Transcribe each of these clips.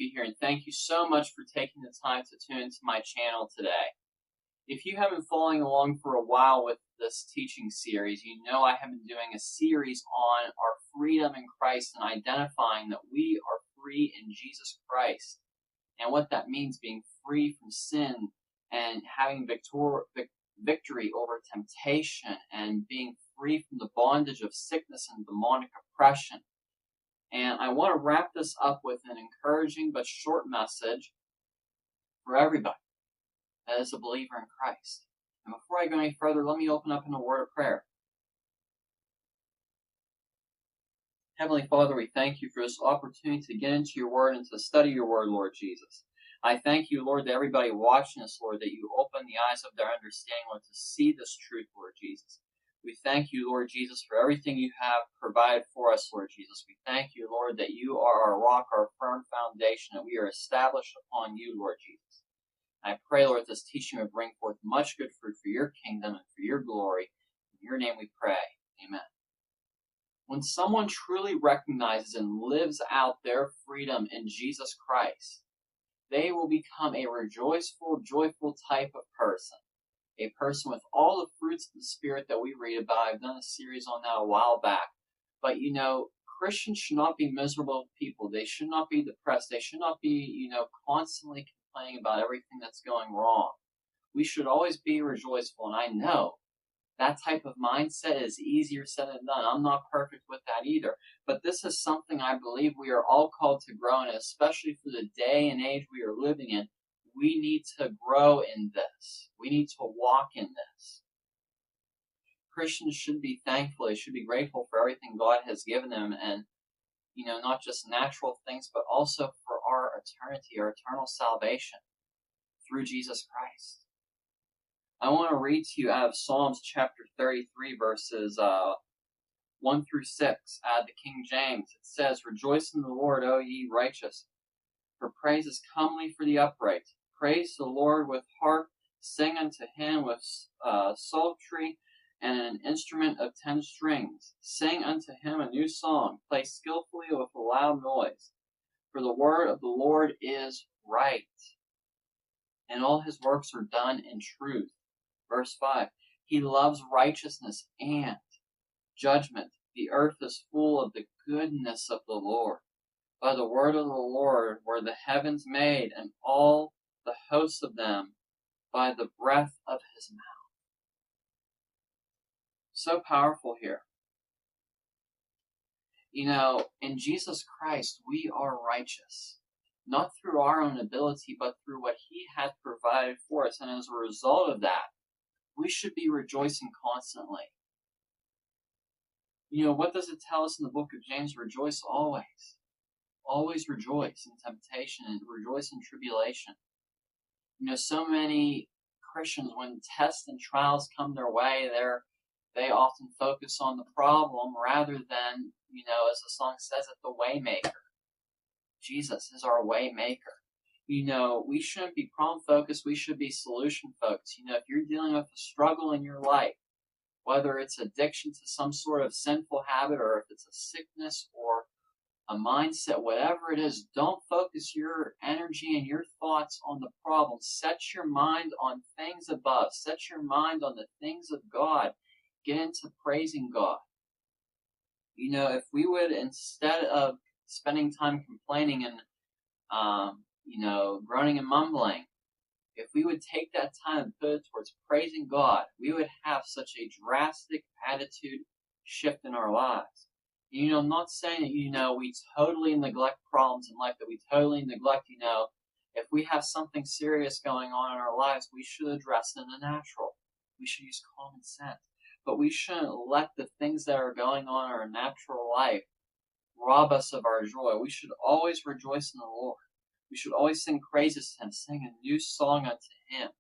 be here, and thank you so much for taking the time to tune into my channel today. If you have been following along for a while with this teaching series, you know I have been doing a series on our freedom in Christ and identifying that we are free in Jesus Christ, and what that means, being free from sin and having victory over temptation and being free from the bondage of sickness and demonic oppression. And I want to wrap this up with an encouraging but short message for everybody that is a believer in Christ. And before I go any further, let me open up in a word of prayer. Heavenly Father, we thank you for this opportunity to get into your word and to study your word, Lord Jesus. I thank you, Lord, that everybody watching us, Lord, that you open the eyes of their understanding, Lord, to see this truth, Lord Jesus. We thank you, Lord Jesus, for everything you have provided for us, Lord Jesus. We thank you, Lord, that you are our rock, our firm foundation, and we are established upon you, Lord Jesus. I pray, Lord, this teaching will bring forth much good fruit for your kingdom and for your glory. In your name we pray. Amen. When someone truly recognizes and lives out their freedom in Jesus Christ, they will become a rejoiceful, joyful type of person. A person with all the fruits of the Spirit that we read about. I've done a series on that a while back. But, Christians should not be miserable people. They should not be depressed. They should not be, constantly complaining about everything that's going wrong. We should always be rejoiceful. And I know that type of mindset is easier said than done. I'm not perfect with that either. But this is something I believe we are all called to grow in, especially for the day and age we are living in. We need to grow in this. We need to walk in this. Christians should be thankful. They should be grateful for everything God has given them, and, not just natural things, but also for our eternity, our eternal salvation through Jesus Christ. I want to read to you out of Psalms chapter 33, verses 1 through 6, out of the King James. It says, "Rejoice in the Lord, O ye righteous, for praise is comely for the upright. Praise the Lord with harp, sing unto him with psaltery and an instrument of 10 strings. Sing unto him a new song, play skillfully with a loud noise. For the word of the Lord is right, and all his works are done in truth." Verse 5, "He loves righteousness and judgment. The earth is full of the goodness of the Lord. By the word of the Lord were the heavens made, and all the hosts of them by the breath of his mouth." So powerful here. In Jesus Christ, we are righteous. Not through our own ability, but through what he has provided for us. And as a result of that, we should be rejoicing constantly. What does it tell us in the book of James? Rejoice always. Always rejoice in temptation and rejoice in tribulation. So many Christians, when tests and trials come their way, they often focus on the problem rather than, as the song says it, the way maker. Jesus is our way maker. We shouldn't be problem focused, we should be solution focused. If you're dealing with a struggle in your life, whether it's addiction to some sort of sinful habit or if it's a sickness or a mindset, whatever it is, don't focus your energy and your thoughts on the problem. Set your mind on things above. Set your mind on the things of God. Get into praising God. If we would, instead of spending time complaining and, groaning and mumbling, if we would take that time and put it towards praising God, we would have such a drastic attitude shift in our lives. I'm not saying that, we totally neglect problems in life, that we totally neglect, if we have something serious going on in our lives, we should address it in the natural. We should use common sense. But we shouldn't let the things that are going on in our natural life rob us of our joy. We should always rejoice in the Lord. We should always sing praises to him, sing a new song unto him.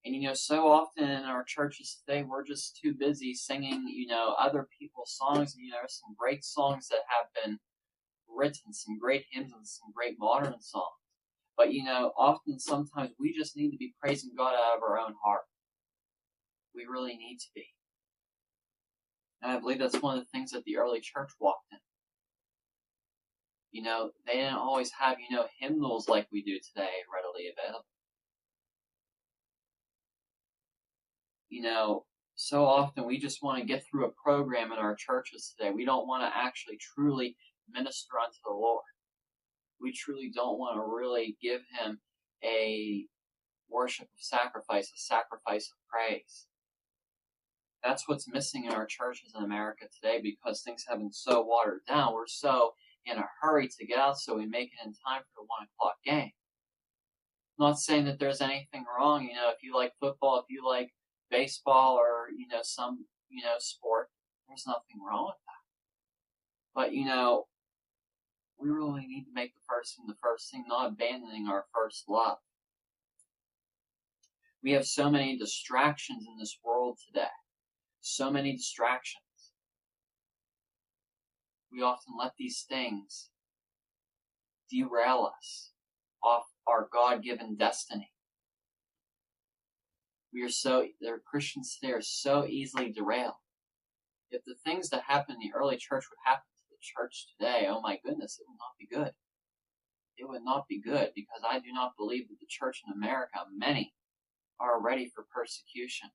And, so often in our churches today, we're just too busy singing, other people's songs. And, there's some great songs that have been written, some great hymns and some great modern songs. But, often, sometimes we just need to be praising God out of our own heart. We really need to be. And I believe that's one of the things that the early church walked in. They didn't always have, hymnals like we do today readily available. So often we just want to get through a program in our churches today. We don't want to actually truly minister unto the Lord. We truly don't want to really give him a worship of sacrifice, a sacrifice of praise. That's what's missing in our churches in America today because things have been so watered down. We're so in a hurry to get out so we make it in time for the 1 o'clock game. I'm not saying that there's anything wrong, if you like football, if you like baseball or, some, sport, there's nothing wrong with that. But, we really need to make the first thing, not abandoning our first love. We have so many distractions in this world today. So many distractions. We often let these things derail us off our God-given destiny. There are Christians today are so easily derailed. If the things that happened in the early church would happen to the church today, oh my goodness, it would not be good. It would not be good because I do not believe that the church in America, many, are ready for persecution.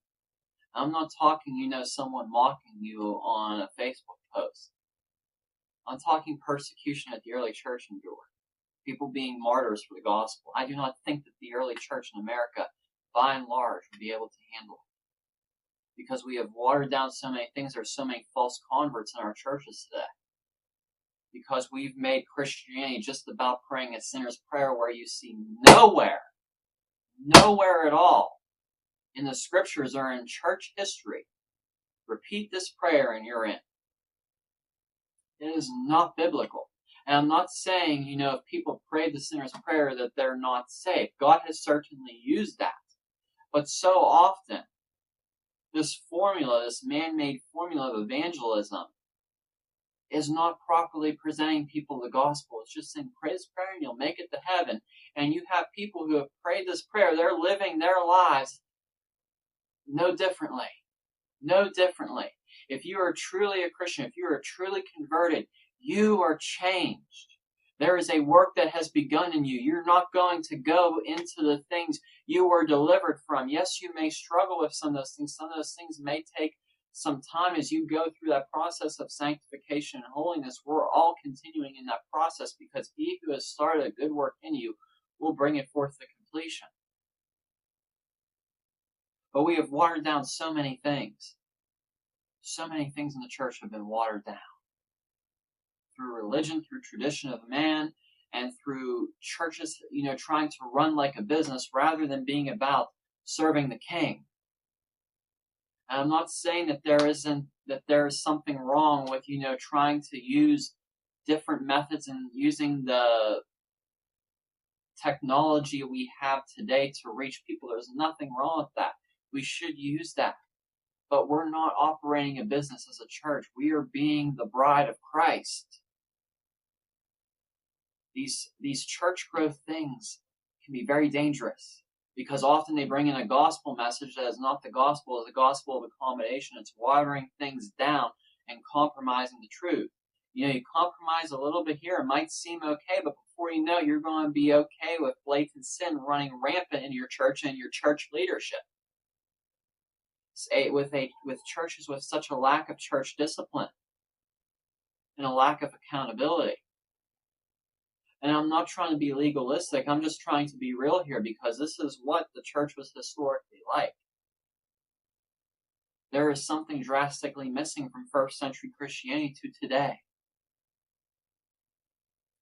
I'm not talking, someone mocking you on a Facebook post. I'm talking persecution that the early church endured. People being martyrs for the gospel. I do not think that the early church in America, by and large, would be able to handle it. Because we have watered down so many things. There's so many false converts in our churches today. Because we've made Christianity just about praying a sinner's prayer where you see nowhere at all in the scriptures or in church history, repeat this prayer and you're in. It is not biblical. And I'm not saying, if people pray the sinner's prayer that they're not saved. God has certainly used that. But so often, this man-made formula of evangelism is not properly presenting people the gospel. It's just saying, pray this prayer and you'll make it to heaven. And you have people who have prayed this prayer. They're living their lives no differently. No differently. If you are truly a Christian, if you are truly converted, you are changed. There is a work that has begun in you. You're not going to go into the things you were delivered from. Yes, you may struggle with some of those things. Some of those things may take some time as you go through that process of sanctification and holiness. We're all continuing in that process because he who has started a good work in you will bring it forth to completion. But we have watered down so many things. So many things in the church have been watered down. Through religion, through tradition of man, and through churches, trying to run like a business rather than being about serving the King. And I'm not saying that there is something wrong with, trying to use different methods and using the technology we have today to reach people. There's nothing wrong with that. We should use that. But we're not operating a business as a church. We are being the bride of Christ. These church growth things can be very dangerous because often they bring in a gospel message that is not the gospel, it's the gospel of accommodation. It's watering things down and compromising the truth. You compromise a little bit here, it might seem okay, but before you know it, you're going to be okay with blatant sin running rampant in your church and your church leadership. With churches with such a lack of church discipline and a lack of accountability. And I'm not trying to be legalistic. I'm just trying to be real here because this is what the church was historically like. There is something drastically missing from first century Christianity to today.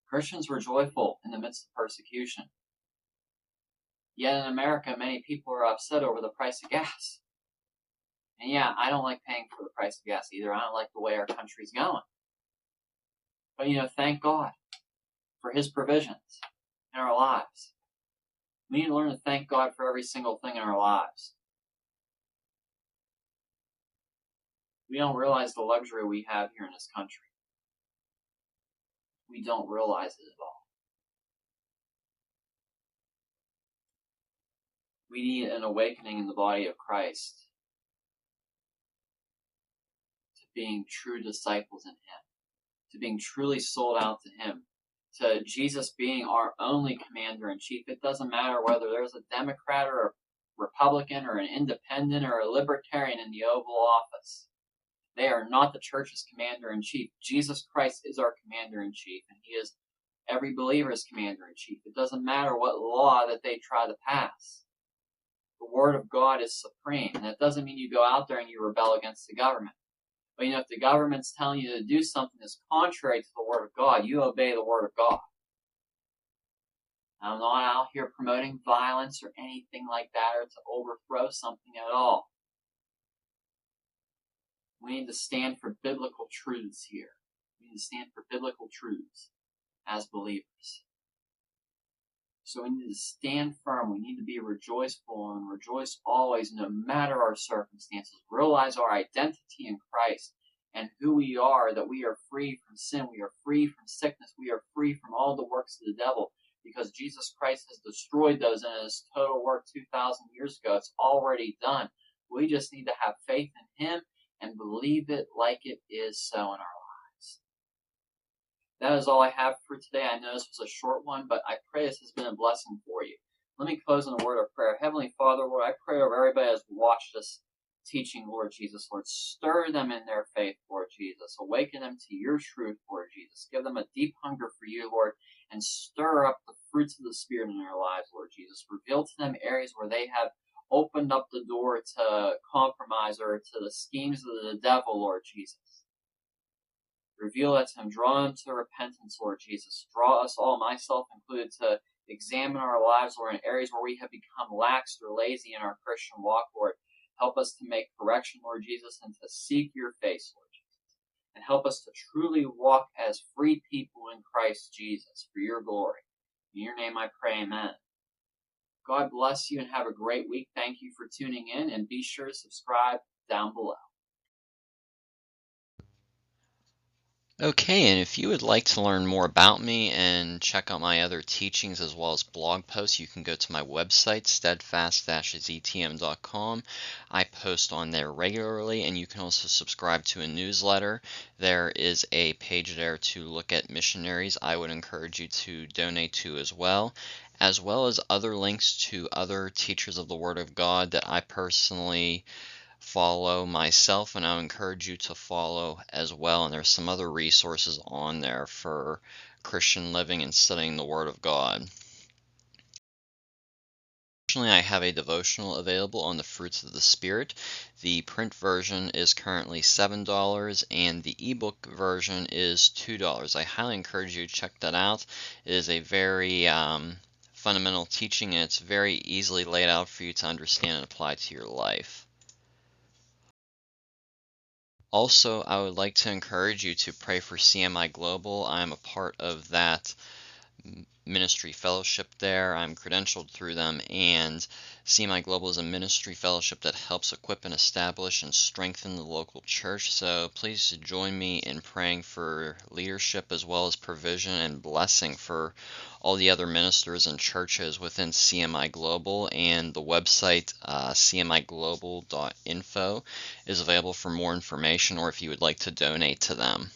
Christians were joyful in the midst of persecution. Yet in America, many people are upset over the price of gas. And yeah, I don't like paying for the price of gas either. I don't like the way our country's going. But thank God for his provisions in our lives. We need to learn to thank God for every single thing in our lives. We don't realize the luxury we have here in this country. We don't realize it at all. We need an awakening in the body of Christ to being true disciples in him, to being truly sold out to him, to Jesus being our only commander-in-chief. It doesn't matter whether there's a Democrat or a Republican or an independent or a libertarian in the Oval Office. They are not the church's commander-in-chief. Jesus Christ is our commander-in-chief, and he is every believer's commander-in-chief. It doesn't matter what law that they try to pass. The Word of God is supreme, and that doesn't mean you go out there and you rebel against the government. But if the government's telling you to do something that's contrary to the Word of God, you obey the Word of God. I'm not out here promoting violence or anything like that, or to overthrow something at all. We need to stand for biblical truths here. We need to stand for biblical truths as believers. So we need to stand firm. We need to be rejoiceful and rejoice always, no matter our circumstances. Realize our identity in Christ and who we are, that we are free from sin. We are free from sickness. We are free from all the works of the devil, because Jesus Christ has destroyed those in his total work 2,000 years ago. It's already done. We just need to have faith in him and believe it like it is so in our lives. That is all I have for today. I know this was a short one, but I pray this has been a blessing for you. Let me close in a word of prayer. Heavenly Father, Lord, I pray over everybody that's watched this teaching, Lord Jesus. Lord, stir them in their faith, Lord Jesus. Awaken them to your truth, Lord Jesus. Give them a deep hunger for you, Lord, and stir up the fruits of the Spirit in their lives, Lord Jesus. Reveal to them areas where they have opened up the door to compromise or to the schemes of the devil, Lord Jesus. Reveal that to them. Draw them to repentance, Lord Jesus. Draw us all, myself included, to examine our lives, Lord, in areas where we have become lax or lazy in our Christian walk, Lord. Help us to make correction, Lord Jesus, and to seek your face, Lord Jesus. And help us to truly walk as free people in Christ Jesus for your glory. In your name I pray, amen. God bless you and have a great week. Thank you for tuning in, and be sure to subscribe down below. Okay, and if you would like to learn more about me and check out my other teachings as well as blog posts, you can go to my website, steadfast-etm.com. I post on there regularly, and you can also subscribe to a newsletter. There is a page there to look at missionaries I would encourage you to donate to as well as other links to other teachers of the Word of God that I personally follow myself, and I would encourage you to follow as well. And there's some other resources on there for Christian living and studying the Word of God. Additionally, I have a devotional available on the fruits of the Spirit. The print version is currently $7 and the ebook version is $2. I highly encourage you to check that out. It is a very fundamental teaching, and it's very easily laid out for you to understand and apply to your life. Also, I would like to encourage you to pray for CMI Global. I'm a part of that ministry fellowship there. I'm credentialed through them, and CMI Global is a ministry fellowship that helps equip and establish and strengthen the local church. So please join me in praying for leadership as well as provision and blessing for all the other ministers and churches within CMI Global. And the website cmiglobal.info is available for more information, or if you would like to donate to them.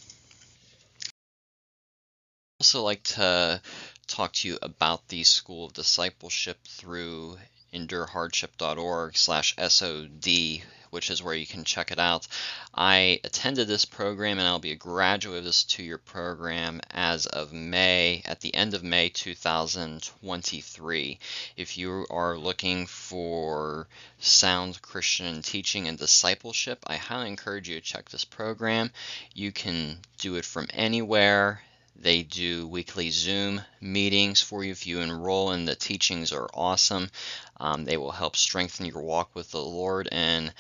I'd also like to talk to you about the School of Discipleship through endurehardship.org/SOD, which is where you can check it out. I attended this program, and I'll be a graduate of this two-year program as of May, at the end of May 2023. If you are looking for sound Christian teaching and discipleship, I highly encourage you to check this program. You can do it from anywhere. They do weekly Zoom meetings for you if you enroll, and the teachings are awesome. They will help strengthen your walk with the Lord and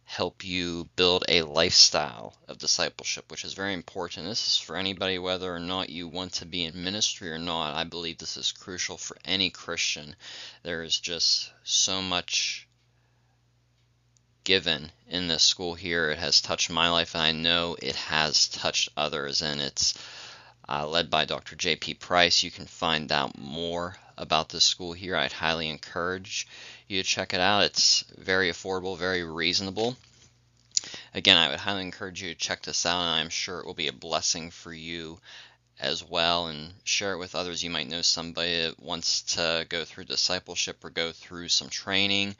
help you build a lifestyle of discipleship, which is very important. This is for anybody, whether or not you want to be in ministry or not. I believe this is crucial for any Christian. There is just so much given in this school here. It has touched my life, and I know it has touched others, and it's led by Dr. J.P. Price. You can find out more about this school here. I'd highly encourage you to check it out. It's very affordable, very reasonable. Again, I would highly encourage you to check this out, and I'm sure it will be a blessing for you as well and share it with others. You might know somebody that wants to go through discipleship or go through some training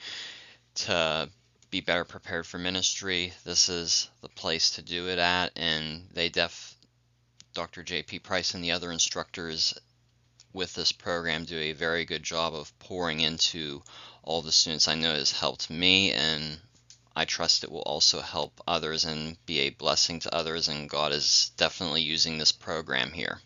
to be better prepared for ministry. This is the place to do it at, and Dr. J.P. Price and the other instructors with this program do a very good job of pouring into all the students. I know it has helped me, and I trust it will also help others and be a blessing to others, and God is definitely using this program here.